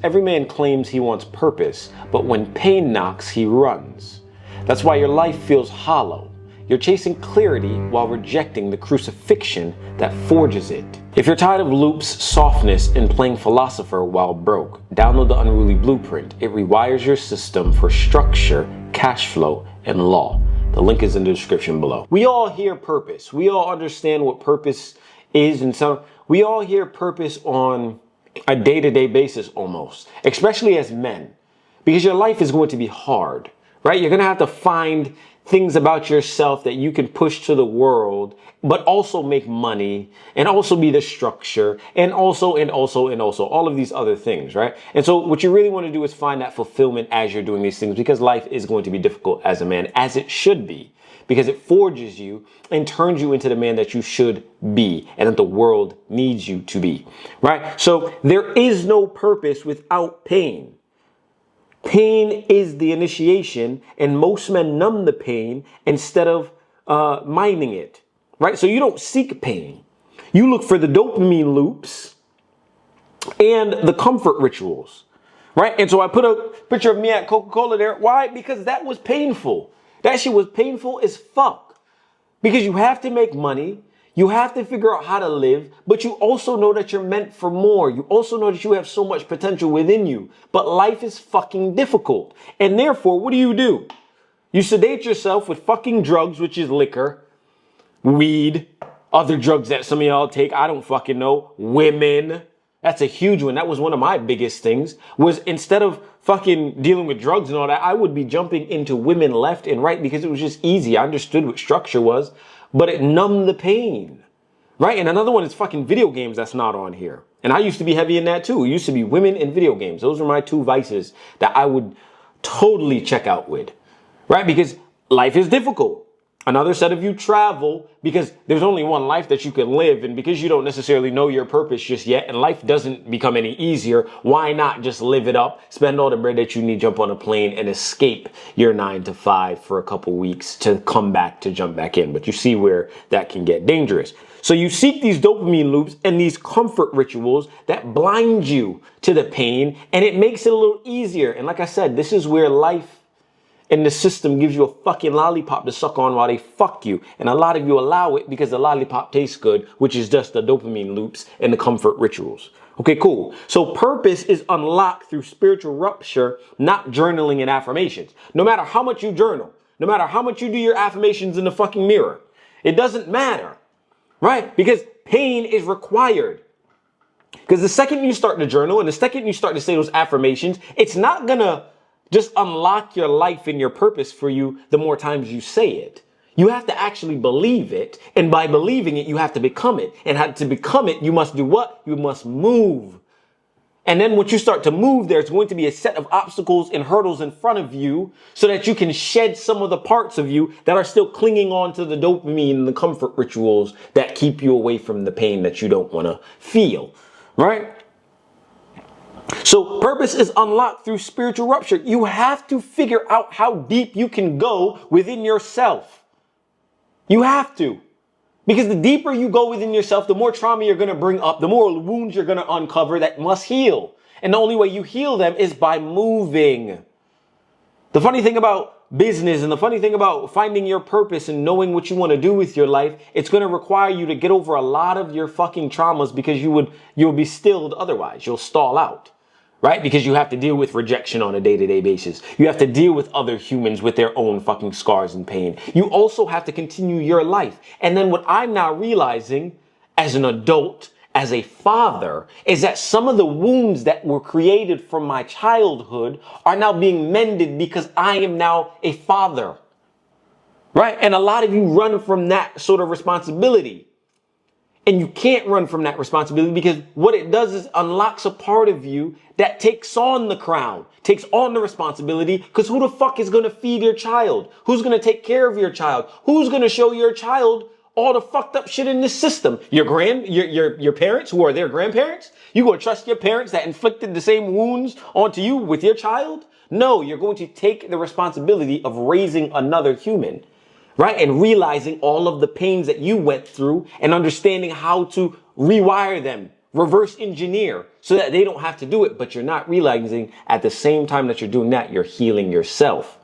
Every man claims he wants purpose, but when pain knocks, he runs. That's why your life feels hollow. You're chasing clarity while rejecting the crucifixion that forges it. If you're tired of loops, softness, and playing philosopher while broke, download the Unruly Blueprint. It rewires your system for structure, cash flow, and law. The link is in the description below. We all hear purpose. We all understand what purpose is, and so we all hear purpose on a day-to-day basis almost, especially as men, because your life is going to be hard, right? You're going to have to find things about yourself that you can push to the world, but also make money and also be the structure and also all of these other things, right? And so what you really want to do is find that fulfillment as you're doing these things, because life is going to be difficult as a man, as it should be, because it forges you and turns you into the man that you should be and that the world needs you to be, right? So there is no purpose without pain. Pain is the initiation, and most men numb the pain instead of minding it, right? So you don't seek pain. You look for the dopamine loops and the comfort rituals, right? And so I put a picture of me at Coca-Cola there. Why? Because that was painful. That shit was painful as fuck, because you have to make money. You have to figure out how to live, but you also know that you're meant for more. You also know that you have so much potential within you, but life is fucking difficult. And therefore, what do? You sedate yourself with fucking drugs, which is liquor, weed, other drugs that some of y'all take. I don't fucking know. Women. That's a huge one. That was one of my biggest things, was instead of fucking dealing with drugs and all that, I would be jumping into women left and right because it was just easy. I understood what structure was, but it numbed the pain, right? And another one is fucking video games that's not on here. And I used to be heavy in that too. It used to be women and video games. Those were my two vices that I would totally check out with, right? Because life is difficult. Another set of you travel because there's only one life that you can live, and because you don't necessarily know your purpose just yet and life doesn't become any easier, why not just live it up, spend all the bread that you need, jump on a plane and escape your 9 to 5 for a couple weeks to come back to jump back in. But you see where that can get dangerous. So you seek these dopamine loops and these comfort rituals that blind you to the pain, and it makes it a little easier. And like I said, this is where life and the system gives you a fucking lollipop to suck on while they fuck you. And a lot of you allow it because the lollipop tastes good, which is just the dopamine loops and the comfort rituals. Okay, cool. So purpose is unlocked through spiritual rupture, not journaling and affirmations. No matter how much you journal, no matter how much you do your affirmations in the fucking mirror, it doesn't matter, right? Because pain is required. Because the second you start to journal and the second you start to say those affirmations, it's not gonna just unlock your life and your purpose for you the more times you say it. You have to actually believe it. And by believing it, you have to become it. And to become it, you must do what? You must move. And then once you start to move, there's going to be a set of obstacles and hurdles in front of you so that you can shed some of the parts of you that are still clinging on to the dopamine and the comfort rituals that keep you away from the pain that you don't want to feel, right? So purpose is unlocked through spiritual rupture. You have to figure out how deep you can go within yourself. You have to. Because the deeper you go within yourself, the more trauma you're going to bring up, the more wounds you're going to uncover that must heal. And the only way you heal them is by moving. The funny thing about business and the funny thing about finding your purpose and knowing what you want to do with your life, it's going to require you to get over a lot of your fucking traumas, because you'll be stilled otherwise. You'll stall out. Right? Because you have to deal with rejection on a day-to-day basis. You have to deal with other humans with their own fucking scars and pain. You also have to continue your life. And then what I'm now realizing as an adult, as a father, is that some of the wounds that were created from my childhood are now being mended because I am now a father. Right? And a lot of you run from that sort of responsibility. And you can't run from that responsibility, because what it does is unlocks a part of you that takes on the crown, takes on the responsibility. Because who the fuck is going to feed your child? Who's going to take care of your child? Who's going to show your child all the fucked up shit in this system? Your parents, who are their grandparents? You going to trust your parents that inflicted the same wounds onto you with your child? No, you're going to take the responsibility of raising another human. Right? And realizing all of the pains that you went through and understanding how to rewire them reverse engineer so that they don't have to do it, but you're not realizing at the same time that you're doing that, you're healing yourself.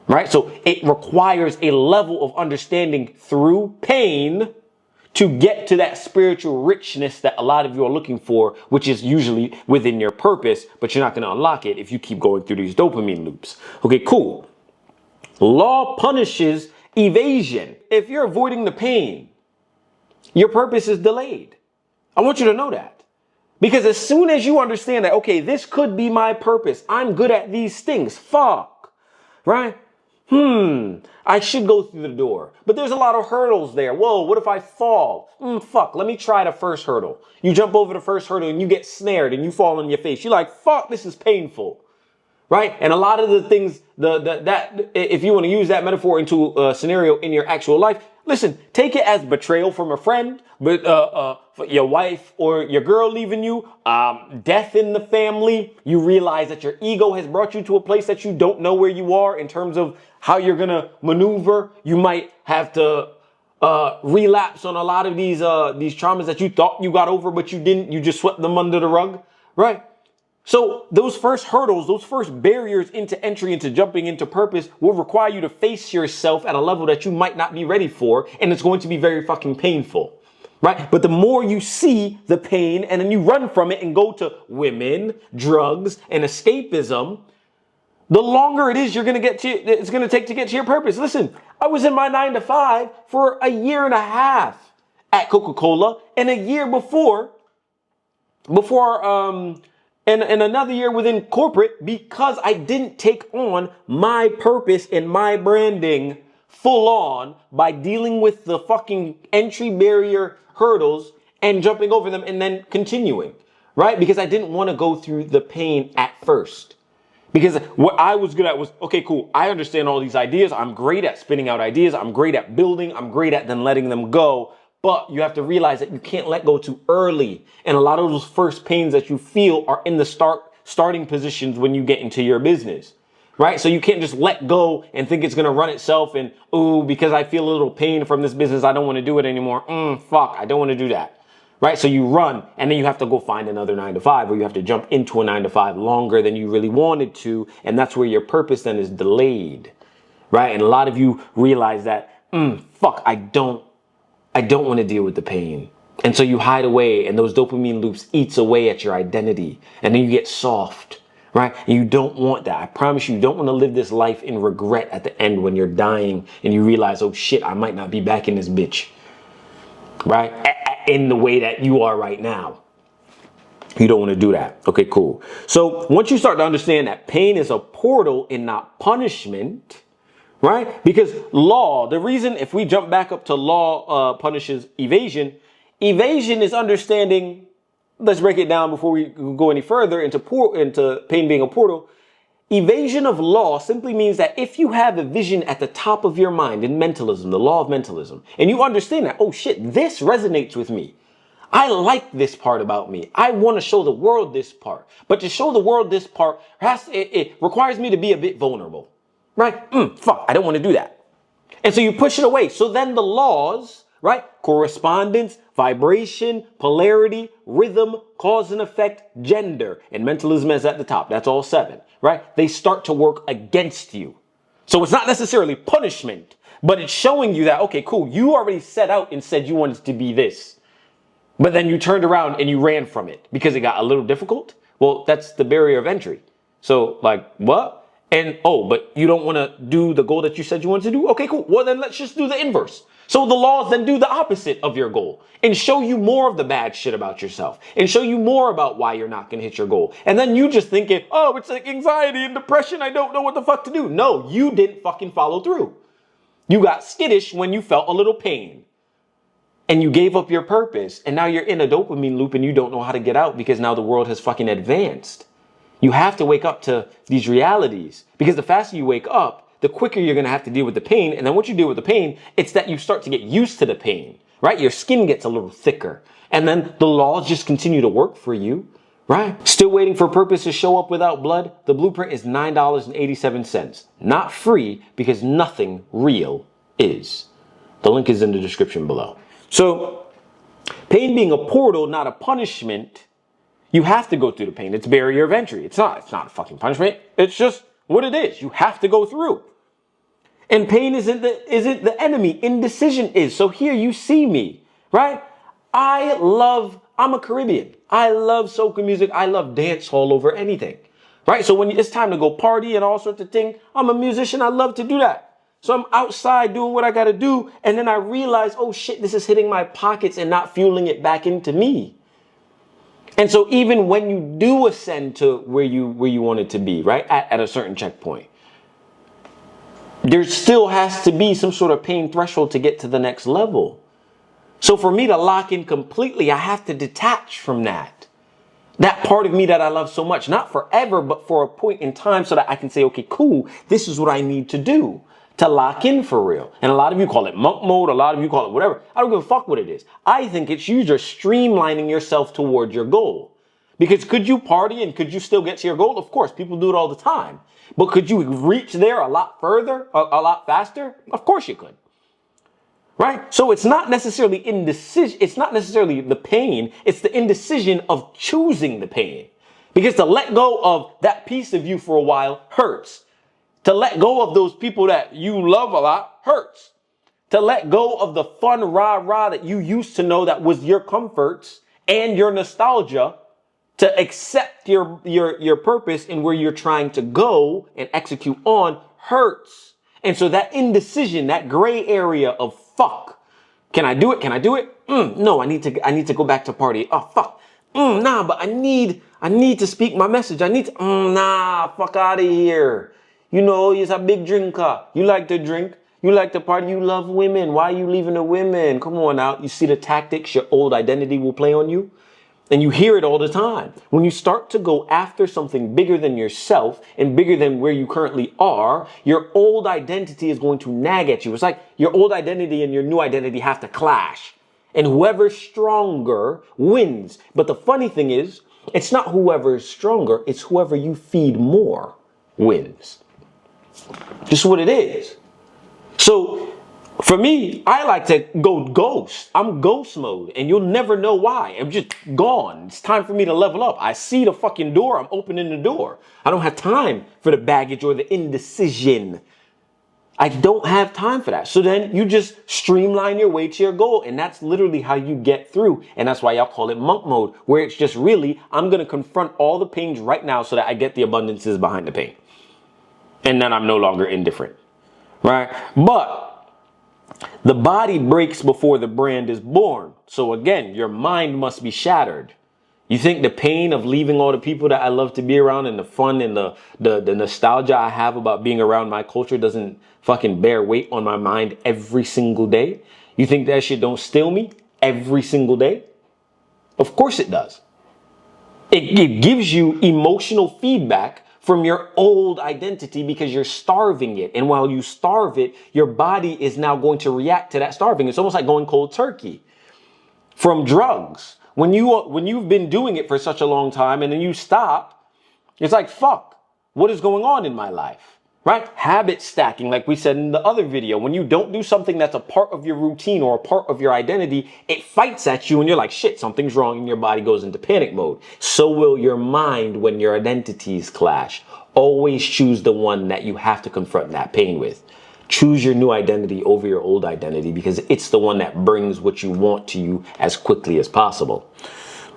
Right? So it requires a level of understanding through pain to get to that spiritual richness that a lot of you are looking for, which is usually within your purpose, but you're not going to unlock it if you keep going through these dopamine loops. Okay, cool. Law punishes evasion. If you're avoiding the pain, your purpose is delayed. I want you to know that. Because as soon as you understand that, okay, this could be my purpose, I'm good at these things, fuck, right? I should go through the door, but there's a lot of hurdles there. Whoa, what if I fall? Fuck, let me try the first hurdle. You jump over the first hurdle and you get snared and you fall on your face. You're like, fuck, this is painful, right? And a lot of the things, that if you want to use that metaphor into a scenario in your actual life, listen, take it as betrayal from a friend, but your wife or your girl leaving you, death in the family. You realize that your ego has brought you to a place that you don't know where you are in terms of how you're going to maneuver. You might have to relapse on a lot of these traumas that you thought you got over, but you didn't. You just swept them under the rug, right? So those first hurdles, those first barriers into entry, into jumping into purpose will require you to face yourself at a level that you might not be ready for. And it's going to be very fucking painful, right? But the more you see the pain and then you run from it and go to women, drugs, and escapism, the longer it is it's going to take to get to your purpose. Listen, I was in my 9-to-5 for a year and a half at Coca-Cola, and a year before and another year within corporate, because I didn't take on my purpose and my branding full on by dealing with the fucking entry barrier hurdles and jumping over them and then continuing, right? Because I didn't want to go through the pain at first. Because what I was good at was, okay, cool, I understand all these ideas. I'm great at spinning out ideas. I'm great at building. I'm great at then letting them go. But you have to realize that you can't let go too early. And a lot of those first pains that you feel are in the starting positions when you get into your business, right? So you can't just let go and think it's going to run itself and, ooh, because I feel a little pain from this business, I don't want to do it anymore. Fuck, I don't want to do that. Right? So you run and then you have to go find another 9-to-5, or you have to jump into a 9-to-5 longer than you really wanted to. And that's where your purpose then is delayed. Right? And a lot of you realize that, fuck, I don't want to deal with the pain. And so you hide away, and those dopamine loops eats away at your identity. And then you get soft, right? And you don't want that. I promise you don't want to live this life in regret at the end when you're dying and you realize, oh shit, I might not be back in this bitch, right? In the way that you are right now. You don't want to do that. Okay, cool. So once you start to understand that pain is a portal and not punishment, right? Because law, the reason, if we jump back up to law punishes evasion, evasion is understanding, let's break it down before we go any further into pain being a portal. Evasion of law simply means that if you have a vision at the top of your mind in mentalism, the law of mentalism, and you understand that, oh shit, this resonates with me. I like this part about me. I want to show the world this part. But to show the world this part, it requires me to be a bit vulnerable. Right? Fuck, I don't want to do that. And so you push it away. So then the laws, right? Correspondence, vibration, polarity, rhythm, cause and effect, gender, and mentalism is at the top. That's all 7, right? They start to work against you. So it's not necessarily punishment, but it's showing you that, okay, cool, you already set out and said you wanted to be this. But then you turned around and you ran from it because it got a little difficult. Well, that's the barrier of entry. So like, what? And, oh, but you don't want to do the goal that you said you wanted to do? Okay, cool. Well, then let's just do the inverse. So the laws then do the opposite of your goal and show you more of the bad shit about yourself and show you more about why you're not going to hit your goal. And then you just thinking, oh, it's like anxiety and depression. I don't know what the fuck to do. No, you didn't fucking follow through. You got skittish when you felt a little pain and you gave up your purpose. And now you're in a dopamine loop and you don't know how to get out because now the world has fucking advanced. You have to wake up to these realities because the faster you wake up, the quicker you're going to have to deal with the pain. And then once you deal with the pain, it's that you start to get used to the pain, right? Your skin gets a little thicker and then the laws just continue to work for you, right? Still waiting for purpose to show up without blood? The blueprint is $9.87. Not free because nothing real is. The link is in the description below. So Pain being a portal, not a punishment. You have to go through the pain. It's a barrier of entry. It's not a fucking punishment. It's just what it is. You have to go through. And pain isn't the enemy. Indecision is. So here you see me, right? I'm a Caribbean. I love soca music. I love dance hall over anything, right? So when it's time to go party and all sorts of things, I'm a musician. I love to do that. So I'm outside doing what I got to do. And then I realize, oh shit, this is hitting my pockets and not fueling it back into me. And so even when you do ascend to where you want to be, right, at a certain checkpoint, there still has to be some sort of pain threshold to get to the next level. So for me to lock in completely, I have to detach from that part of me that I love so much, not forever, but for a point in time so that I can say, okay, cool, this is what I need to do to lock in for real. And a lot of you call it monk mode. A lot of you call it whatever. I don't give a fuck what it is. I think it's you just streamlining yourself towards your goal. Because could you party and could you still get to your goal? Of course, people do it all the time. But could you reach there a lot further, a lot faster? Of course you could. Right? So it's not necessarily indecision. It's not necessarily the pain. It's the indecision of choosing the pain. Because to let go of that piece of you for a while hurts. To let go of those people that you love a lot hurts. To let go of the fun rah-rah that you used to know that was your comforts and your nostalgia, to accept your purpose and where you're trying to go and execute on hurts. And so that indecision, that gray area of fuck, can I do it? Can I do it? No, I need to go back to party. Oh, fuck. Nah, but I need to speak my message. I need to, nah, fuck out of here. You know, you're a big drinker. You like to drink. You like to party. You love women. Why are you leaving the women? Come on out. You see the tactics your old identity will play on you? And you hear it all the time. When you start to go after something bigger than yourself and bigger than where you currently are, your old identity is going to nag at you. It's like your old identity and your new identity have to clash. And whoever's stronger wins. But the funny thing is, it's not whoever's stronger, it's whoever you feed more wins. Just what it is. So for me, I like to go ghost. I'm ghost mode and you'll never know why. I'm just gone. It's time for me to level up. I see the fucking door. I'm opening the door. I don't have time for the baggage or the indecision. I don't have time for that. So then you just streamline your way to your goal. And that's literally how you get through. And that's why y'all call it monk mode, where it's just really, I'm going to confront all the pains right now so that I get the abundances behind the pain. And then I'm no longer indifferent. Right? But the body breaks before the brand is born. So again, your mind must be shattered. You think the pain of leaving all the people that I love to be around and the fun and the nostalgia I have about being around my culture doesn't fucking bear weight on my mind every single day? You think that shit don't steal me every single day? Of course it does. It gives you emotional feedback from your old identity because you're starving it. And while you starve it, your body is now going to react to that starving. It's almost like going cold turkey from drugs. When you've been doing it for such a long time and then you stop, it's like, fuck, what is going on in my life? Right? Habit stacking, like we said in the other video. When you don't do something that's a part of your routine or a part of your identity, it fights at you and you're like, shit, something's wrong, and your body goes into panic mode. So will your mind when your identities clash. Always choose the one that you have to confront that pain with. Choose your new identity over your old identity because it's the one that brings what you want to you as quickly as possible.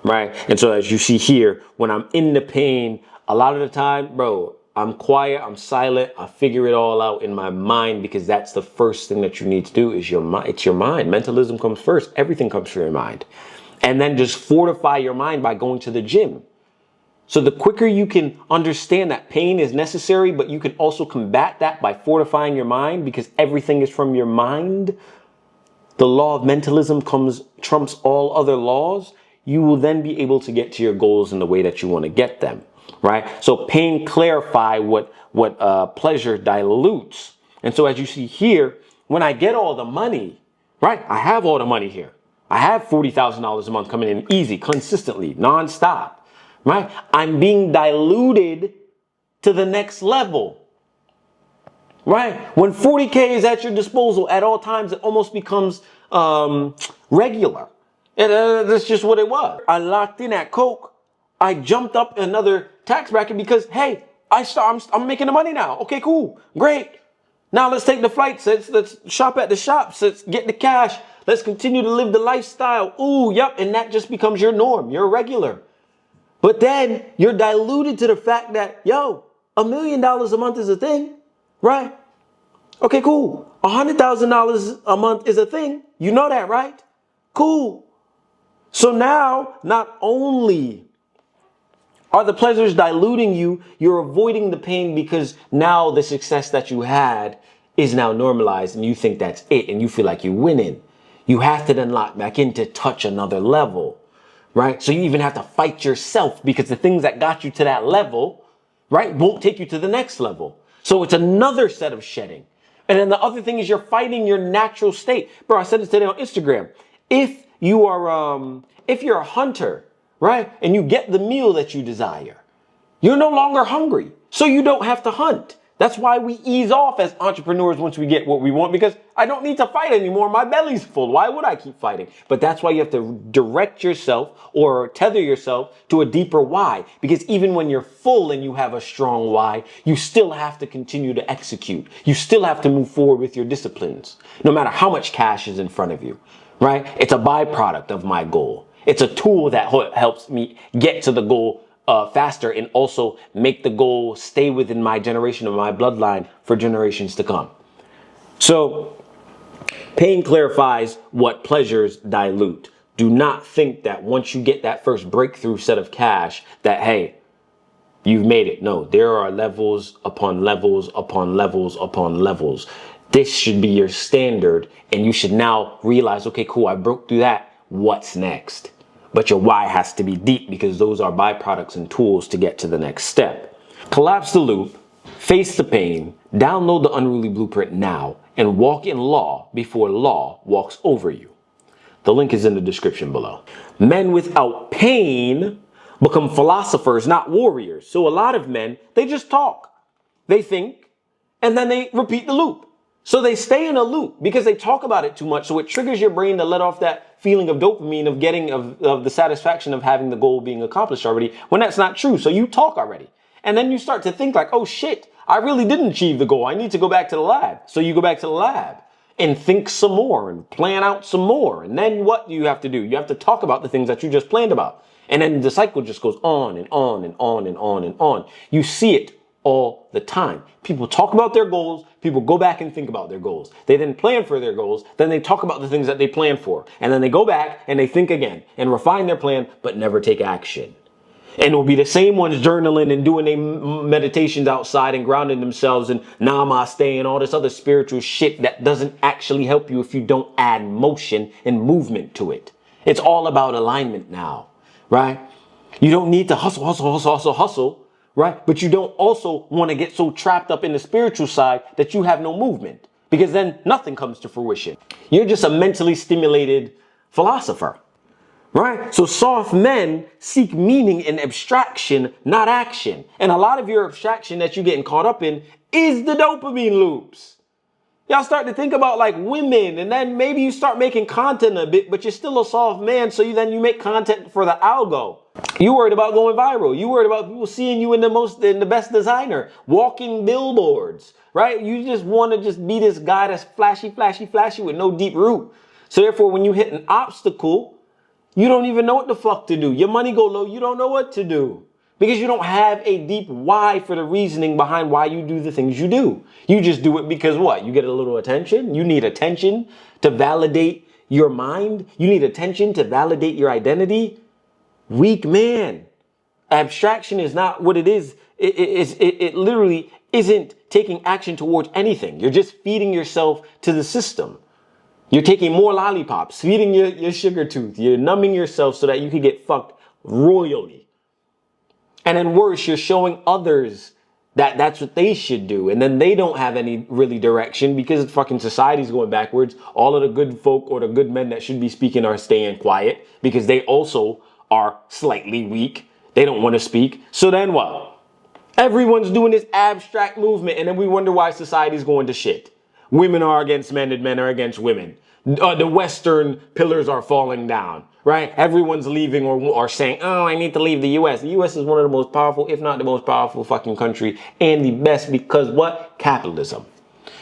Right? And so as you see here, when I'm in the pain, a lot of the time, bro, I'm quiet, I'm silent, I figure it all out in my mind because that's the first thing that you need to do is your mind. It's your mind. Mentalism comes first. Everything comes from your mind. And then just fortify your mind by going to the gym. So the quicker you can understand that pain is necessary, but you can also combat that by fortifying your mind because everything is from your mind. The law of mentalism trumps all other laws. You will then be able to get to your goals in the way that you want to get them. Right? So pain clarify what pleasure dilutes. And so as you see here, when I get all the money, right? I have all the money here. I have $40,000 a month coming in easy, consistently, nonstop, right? I'm being diluted to the next level, right? When 40K is at your disposal at all times, it almost becomes regular. And that's just what it was. I locked in at Coke. I jumped up another tax bracket because, hey, I'm making the money now. Okay, cool, great. Now let's take the flights. Let's shop at the shops. Let's get the cash. Let's continue to live the lifestyle. Ooh, yep. And that just becomes your norm. You're regular. But then you're diluted to the fact that, yo, $1 million a month is a thing, right? Okay, cool. $100,000 a month is a thing. You know that, right? Cool. So now, not only are the pleasures diluting you, you're avoiding the pain because now the success that you had is now normalized and you think that's it and you feel like you're winning. You have to then lock back in to touch another level, right? So you even have to fight yourself because the things that got you to that level, right, won't take you to the next level. So it's another set of shedding. And then the other thing is you're fighting your natural state. Bro, I said this today on Instagram. If you're a hunter, right, and you get the meal that you desire, you're no longer hungry. So you don't have to hunt. That's why we ease off as entrepreneurs once we get what we want, because I don't need to fight anymore. My belly's full. Why would I keep fighting? But that's why you have to direct yourself or tether yourself to a deeper why. Because even when you're full and you have a strong why, you still have to continue to execute. You still have to move forward with your disciplines, no matter how much cash is in front of you, right? It's a byproduct of my goal. It's a tool that helps me get to the goal faster and also make the goal stay within my generation or my bloodline for generations to come. So pain clarifies what pleasures dilute. Do not think that once you get that first breakthrough set of cash that, hey, you've made it. No, there are levels upon levels upon levels upon levels. This should be your standard and you should now realize, okay, cool, I broke through that. What's next? But your why has to be deep because those are byproducts and tools to get to the next step. Collapse the loop, face the pain, download the Unruly Blueprint now, and walk in law before law walks over you. The link is in the description below. Men without pain become philosophers, not warriors. So a lot of men, they just talk, they think, and then they repeat the loop. So they stay in a loop because they talk about it too much. So it triggers your brain to let off that feeling of dopamine of getting of the satisfaction of having the goal being accomplished already, when that's not true. So you talk already. And then you start to think like, oh shit, I really didn't achieve the goal. I need to go back to the lab. So you go back to the lab and think some more and plan out some more. And then what do you have to do? You have to talk about the things that you just planned about. And then the cycle just goes on and on and on and on and on. You see it all the time. People talk about their goals. People go back and think about their goals. They then plan for their goals. Then they talk about the things that they plan for. And then they go back and they think again and refine their plan, but never take action. And it will be the same ones journaling and doing their meditations outside and grounding themselves and namaste and all this other spiritual shit that doesn't actually help you if you don't add motion and movement to it. It's all about alignment now, right? You don't need to hustle. Right? But you don't also want to get so trapped up in the spiritual side that you have no movement, because then nothing comes to fruition. You're just a mentally stimulated philosopher, right? So soft men seek meaning in abstraction, not action. And a lot of your abstraction that you're getting caught up in is the dopamine loops. Y'all start to think about like women, and then maybe you start making content a bit, but you're still a soft man. So then you make content for the algo. You worried about going viral. You worried about people seeing you in the best designer, walking billboards, right? You just want to just be this guy that's flashy with no deep root. So therefore, when you hit an obstacle, you don't even know what the fuck to do. Your money go low. You don't know what to do because you don't have a deep why for the reasoning behind why you do the things you do. You just do it because what? You get a little attention. You need attention to validate your mind. You need attention to validate your identity. Weak man. Abstraction is not what it is. It literally isn't taking action towards anything. You're just feeding yourself to the system. You're taking more lollipops, feeding your sugar tooth. You're numbing yourself so that you can get fucked royally. And then worse, you're showing others that that's what they should do. And then they don't have any really direction because fucking society's going backwards. All of the good folk or the good men that should be speaking are staying quiet because they also are slightly weak. They don't want to speak. So then what? Everyone's doing this abstract movement and then we wonder why society's going to shit. Women are against men and men are against women. The Western pillars are falling down, right? Everyone's leaving or saying, oh, I need to leave the U.S. The U.S. is one of the most powerful, if not the most powerful fucking country, and the best because what? Capitalism.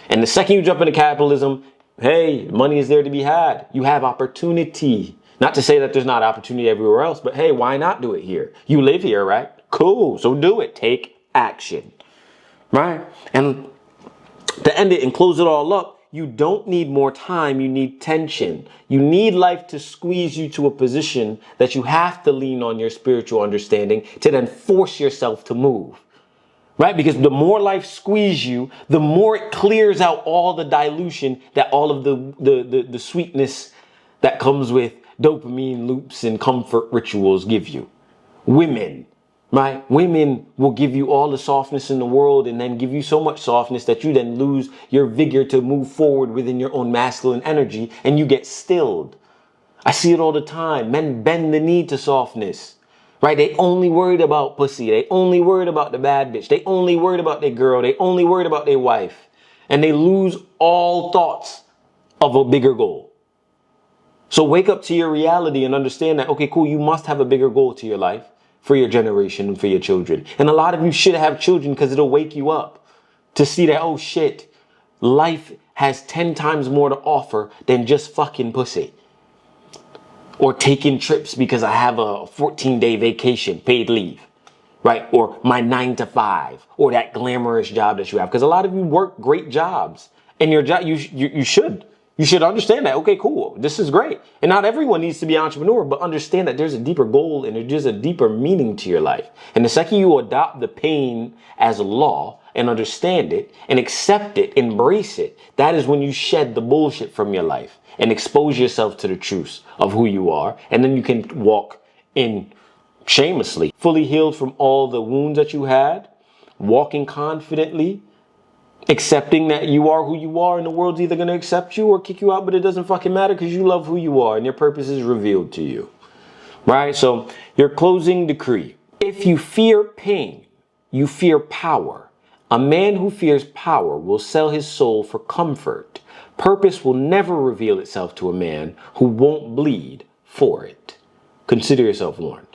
And the second you jump into capitalism, hey, money is there to be had. You have opportunity. Not to say that there's not opportunity everywhere else, but hey, why not do it here? You live here, right? Cool, so do it. Take action, right? And to end it and close it all up, you don't need more time, you need tension. You need life to squeeze you to a position that you have to lean on your spiritual understanding to then force yourself to move. Right? Because the more life squeezes you, the more it clears out all the dilution that all of the sweetness that comes with dopamine loops and comfort rituals give you. Women. Right? Women will give you all the softness in the world and then give you so much softness that you then lose your vigor to move forward within your own masculine energy and you get stilled. I see it all the time. Men bend the knee to softness. Right? They only worried about pussy. They only worried about the bad bitch. They only worried about their girl. They only worried about their wife. And they lose all thoughts of a bigger goal. So wake up to your reality and understand that, okay, cool, you must have a bigger goal to your life. For your generation and for your children. And a lot of you should have children because it'll wake you up to see that, oh shit, life has 10 times more to offer than just fucking pussy. Or taking trips because I have a 14-day vacation, paid leave, right? Or my 9 to 5, or that glamorous job that you have. Because a lot of you work great jobs and your job, you should understand that. Okay, cool. This is great. And not everyone needs to be an entrepreneur, but understand that there's a deeper goal and there's a deeper meaning to your life. And the second you adopt the pain as a law and understand it and accept it, embrace it, that is when you shed the bullshit from your life and expose yourself to the truth of who you are. And then you can walk in shamelessly, fully healed from all the wounds that you had, walking confidently, accepting that you are who you are and the world's either going to accept you or kick you out, but it doesn't fucking matter because you love who you are and your purpose is revealed to you. Right? So your closing decree. If you fear pain, you fear power. A man who fears power will sell his soul for comfort. Purpose will never reveal itself to a man who won't bleed for it. Consider yourself warned.